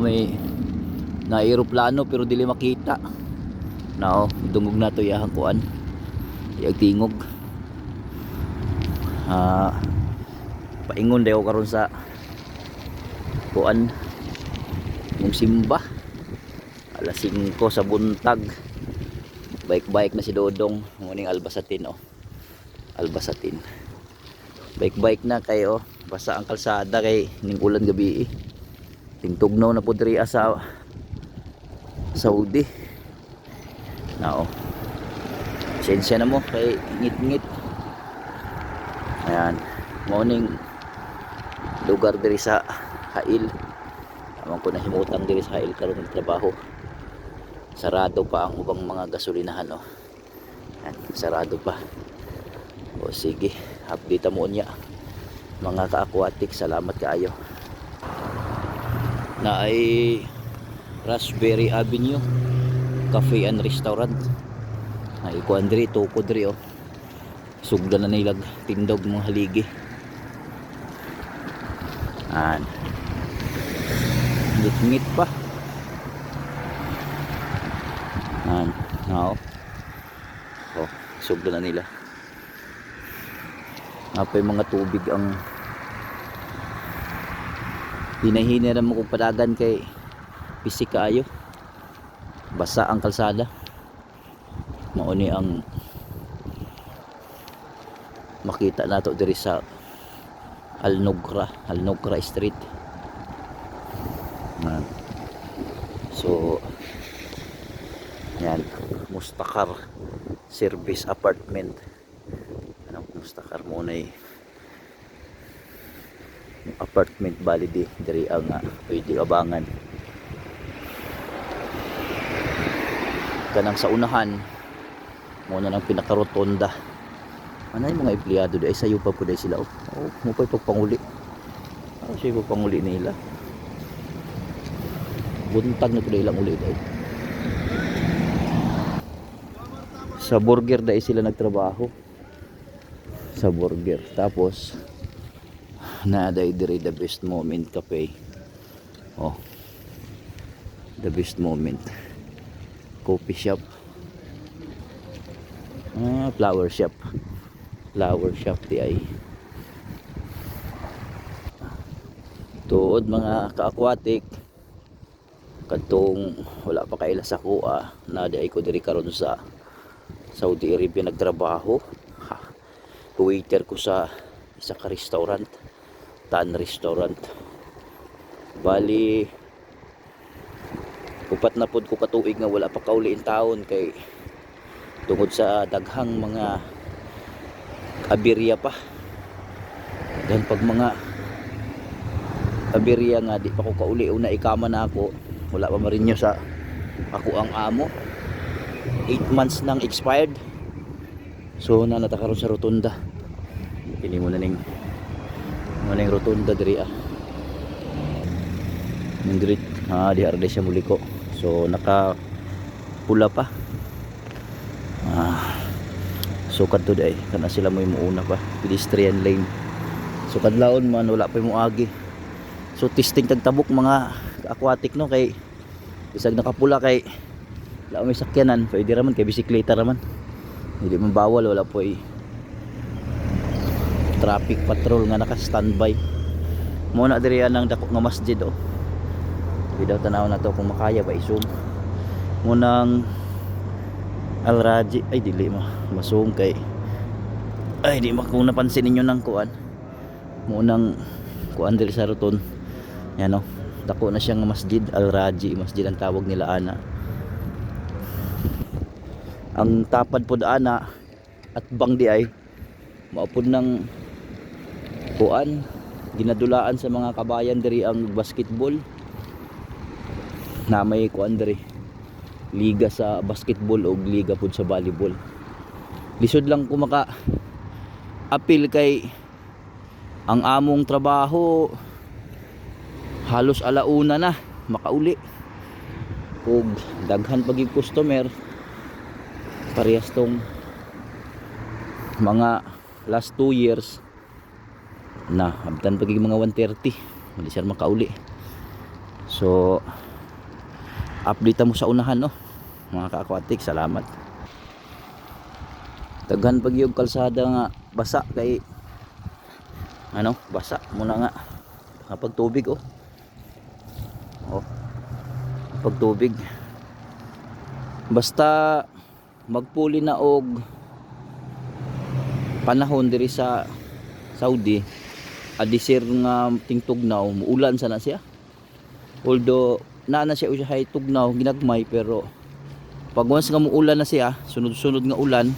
may na aeroplano pero dili makita na dungog na to iyahang kuan iyang tingog. Paingon dayo karon sa kuan mong simba alas 5 sa buntag. Bike na si Dodong muning Albasatin Albasatin bike na kayo basa ang kalsada kay ning ulan gabi tingtugnaw na pud diri sa Saudi na sensya na mo kay ngit-ngit. Ayan morning lugar diri sa Hail amang ko nahimutang diri sa Hail karon ng trabaho. Sarado pa ang ubang mga gasolinahan Ayan, sarado pa. Sige update mo niya mga ka-aquatic. Salamat kaayo na ay Raspberry Avenue Cafe and Restaurant ay kuan diri tukod diri sugdan na nilag tindog mga haligi. Ngit-ngit pa sugdan na nila apay mga tubig ang hinahina na mo kung padagan kay pisik kaayo basa ang kalsada. Mauni ang makita nato diri sa Al Nugra Street. So yan Mustakar Service Apartment. Mustakar mo na apartment bali diri ang pwede abangan kanang sa unahan muna ng pinakarotonda. Ano yung mga empleyado di ay sayo pa po dahil sila mo pa ipagpanguli siya ipagpanguli nila buntag na po dahil lang ulit sa burger dahil sila nagtrabaho sa burger. Tapos na diri the best moment cafe the best moment coffee shop flower shop di ay tuod mga ka-aquatic kadtong wala pa kaila sa kuha na di ay ko diri karon sa Saudi Arabia nagtrabaho. Waiter ko sa isa ka restaurant Tan Restaurant bali upat na pod ko katuig nga wala pa kauliin taon kay tungod sa daghang mga abirya pa dan pag mga abirya nga di pa ko kauli una ikama na ako wala pa marinyo sa ako ang amo 8 months nang expired. So natakaroon sa rotunda pili mo na ning rotunda diri ning grid di arde siya muli ko. So naka pula pa so kadto day kana sila mo muuna pa pedestrian lane. So kadlawon man wala pa mo agi. So testing tagtabok mga aquatic no kay bisag nakapula kay wala may sakyanan pwede raman kay bisikleta raman hindi man bawal wala po traffic patrol nga naka standby muna diri ang dako nga masjid video tanaw na to kung makaya ba i-zoom munang Al Raji ay dili ma-zoom kay ay di kung napansin ninyo nang kuan munang kuan diri sa roton yan dako na siyang masjid Al Raji masjid ang tawag nila ana. Ang tapad pod ana at bang di ay maupod ng kuan ginadulaan sa mga kabayan diri ang basketball na may kuan diri liga sa basketball o liga pod sa volleyball. Lisod lang ko maka apil kay ang among trabaho halos alauna na makauli ug daghan pagig customer parehas tong mga last 2 years na abtan pagig mga 130 mali sir makauli So update mo sa unahan no mga ka-aquatic. Salamat. Daghan pag yung kalsada nga basa kay basa muna nga kapag tubig kapag tubig. Basta magpuli na og panahon diri sa Saudi adisir nga tingtugnaw muulan sana siya, although na siya usahay tugnaw ginagmay, pero pag once nga muulan na siya sunod-sunod nga ulan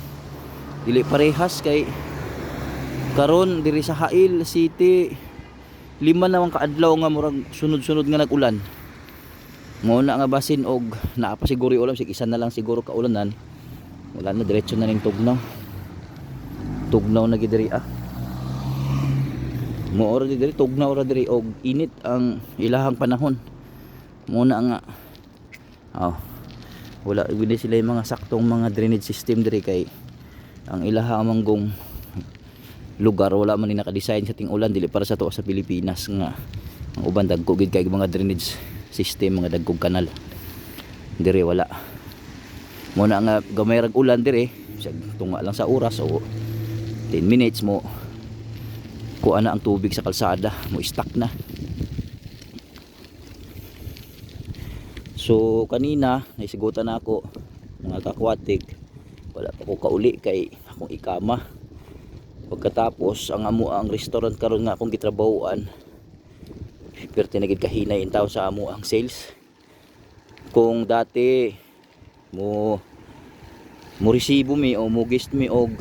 dili parehas kay karon diri sa Hail City 5 naman kaadlaw nga murag sunod-sunod nga nag-ulan. Muna nga basin og naa pa siguro ulan sig isa na lang siguro kaulanan, wala na diretso na ning tugnaw na gid diri mo ora diri tugnaw ra diri og init ang ilahang panahon. Muna nga wala gid sila yung mga saktong mga drainage system diri kay ang ilaha manggong lugar wala man ni naka-design sa ting ulan dili para sa tuwa sa Pilipinas nga ang uban dagko gid kay mga drainage system, mga dagkog kanal diri wala. Muna nga gamay rag ulan diri tunga lang sa oras o 10 minutes mo kuha na ang tubig sa kalsada mo stuck na. So kanina naisigutan na ako mga ka-aquatic, wala pa ko kauli kay akong ikama. Pagkatapos ang amo ang restaurant karon nga akong gitrabahoan pero tinagid kahinay in tao sa amo ang sales. Kung dati mo resibo mi o mo guest mi og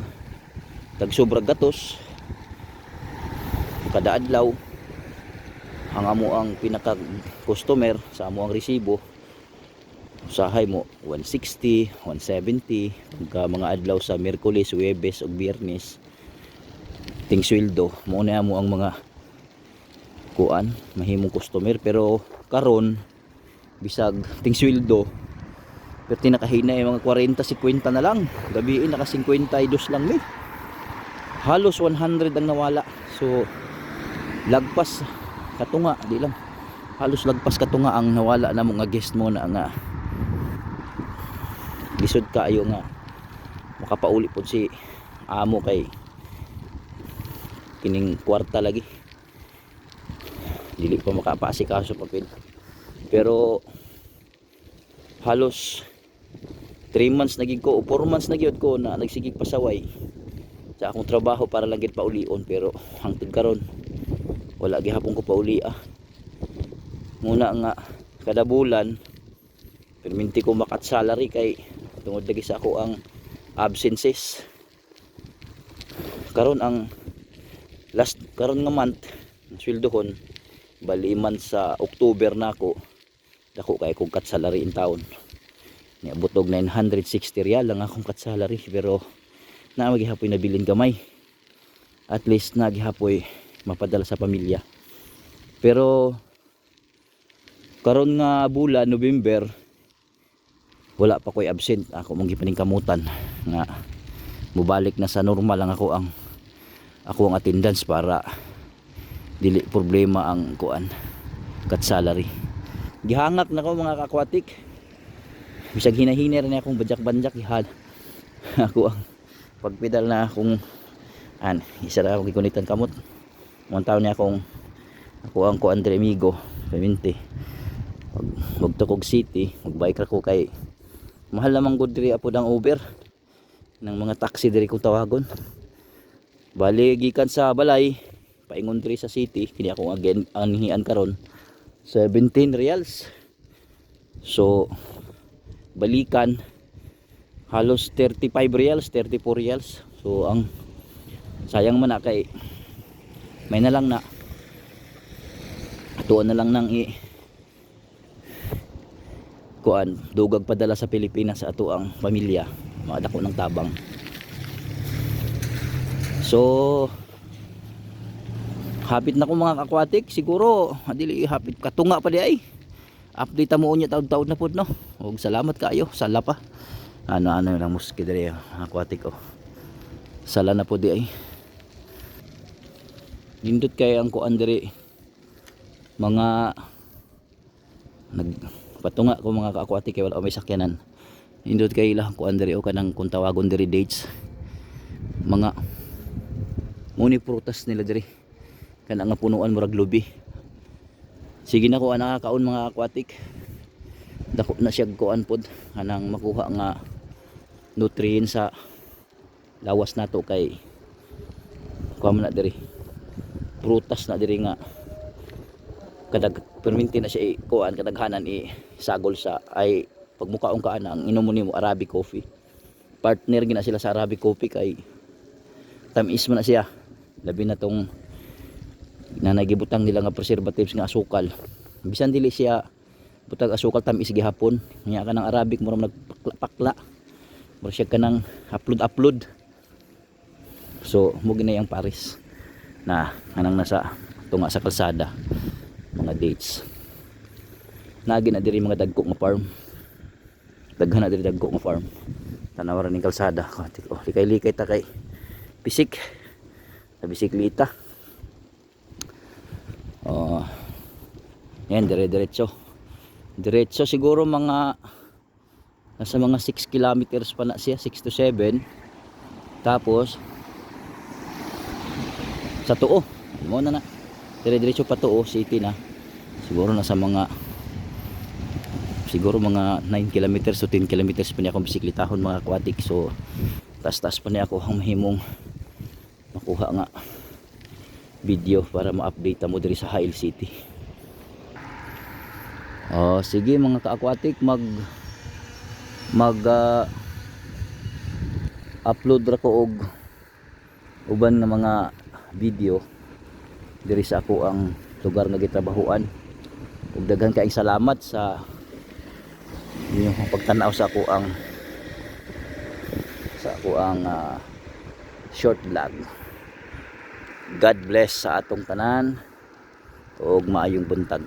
tag sobrang gatos kada adlaw, ang amo ang pinaka customer sa amo ang resibo usahay mo 160, 170 pagka mga adlaw sa Miyerkules, Huwebes ug Biyernes ting sweldo mo na mo ang mga kuan mahimong customer. Pero karon bisag ting sweldo pero tinakahinay mga 40-50 na lang, gabiin naka 52 lang mi, halos 100 ang nawala. So lagpas katunga di lang halos lagpas katunga ang nawala na mga guest mo na nga lisod kaayo nga makapauli po si amo kay kining kwarta lagi dili pa makapasikaso papel. Pero halos 3 months nagig ko o 4 months nagyod ko na nagsigig pasaway sa akong trabaho para lang gid paulion, pero hangtod karon wala gihapon ko pauli muna nga kada bulan perminti ko makat salary kay tungod lagi sa ako ang absences. Karon ang last karon nga month sweldohon bali man sa October na ako dako kay kong kat salary in taon niabot og 960 real lang akong kat salary, pero na magihapoy na bilin gamay at least na gihapoy mapadala sa pamilya. Pero karon nga bulan November wala pa ko'y absent, ako mong gipaningkamutan nga mubalik na sa normal lang ako ang attendance para dili problema ang kuan cut salary. Gihangak na ko mga ka-aquatic, bisag hinahinay rin akong banjak-banjak ihal ako ang pagpedal na akong isa na akong gikunitan kamot mga taon niya akong ako ang ko Andre Amigo 20 magtukog city magbike ra ko kay mahal namang good diri apod ang Uber ng mga taxi diri kong tawagon. Bali gikan sa balay paingon diri sa city kini ako again anhian karon 17 reals. So balikan halos 35 reals 34 reals. So ang sayang man na kay may na lang na tuon na lang nang kuan dugag padala sa Pilipinas sa ato ang pamilya mga dako ng tabang. So hapit na ko mga aquatic, siguro adili hapit katunga pa di ay update mo unya taud-taud na pud no. Og salamat kaayo sala pa ano lang muski diri aquatic sala na pud di ay nindot kay ang kuan diri mga Nagpatunga ko mga ka-aquatic kay wala may sakyanan. Indot kay ilang kuan diri o kanang kung tawagon diri dates. Mga muni prutas nila diri. Kana nga punuan murag lubi. Sige na ko nakakaon mga aquatic. Dako na siya kuan pod anang makuha nga nutrients sa lawas nato kay kuha man na diri. Prutas na diri nga kadag perminti na siya kuan kadaghanan sagol sa ay pagmukaon ka ana ang inom mo Arabic coffee. Partner gina sila sa Arabic coffee kay tamis man na siya. Labi na tong nanagibutang nila nga preservatives nga asukal. Bisan dili siya butang asukal tamis gihapon. Nya ka ng Arabic mo nagpakla. Mura siya ka ng upload. So mo gina yang Paris na anang nasa tunga sa kalsada. Mga dates nagi na diri mga dagko nga farm, daghan na diri dagko nga farm, tanawaran ning kalsada. Oh, likay ta kay pisik na bisikleta. Oh, yan diretso siguro mga nasa mga 6 kilometers pa na siya, 6 to 7. Tapos sa Tuo mo na diretso pa Tuo city na. Siguro nasa mga 9 kilometers to 10 kilometers pa niya akong bisikletahon mga aquatic. So taas pa niya ako ang mahimong makuha nga video para ma-update mo diri sa Hail City. Sige mga ka-aquatic, upload ra ko og uban nga mga video diri sa ako ang lugar nga gitrabahuan. Ug daghan kaayong salamat sa inyong pagtanaw sa ako ang short vlog. God bless sa atong tanan ug maayong buntag.